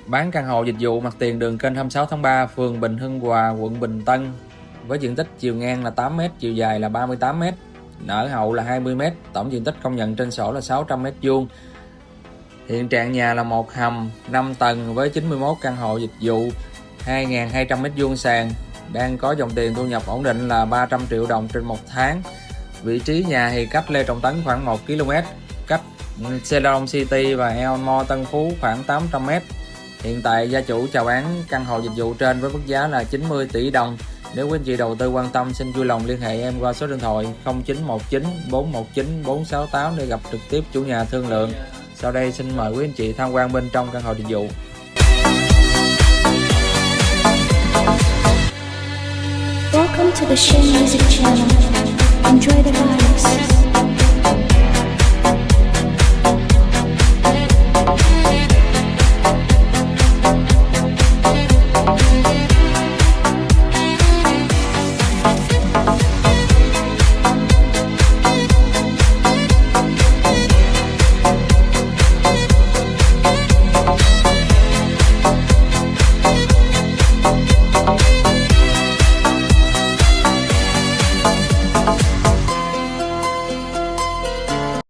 Bán căn hộ dịch vụ mặt tiền đường kênh 26 tháng 3, phường Bình Hưng Hòa, quận Bình Tân, với diện tích chiều ngang là 8m, chiều dài là 38m, nở hậu là 20m, tổng diện tích công nhận trên sổ là 600m². Hiện trạng nhà là một hầm 5 tầng với 91 căn hộ dịch vụ, 2.200m² sàn, đang có dòng tiền thu nhập ổn định là 300 triệu đồng trên một tháng. Vị trí nhà thì cách Lê Trọng Tấn khoảng 1 km, cách Ceylon City và Elmore Tân Phú khoảng 800m. Hiện tại gia chủ chào bán căn hộ dịch vụ trên với mức giá là 90 tỷ đồng. Nếu quý anh chị đầu tư quan tâm xin vui lòng liên hệ em qua số điện thoại 0919 419 468 để gặp trực tiếp chủ nhà thương lượng. Sau đây xin mời quý anh chị tham quan bên trong căn hộ dịch vụ. Welcome to the Shin Music Channel. Enjoy the vibes.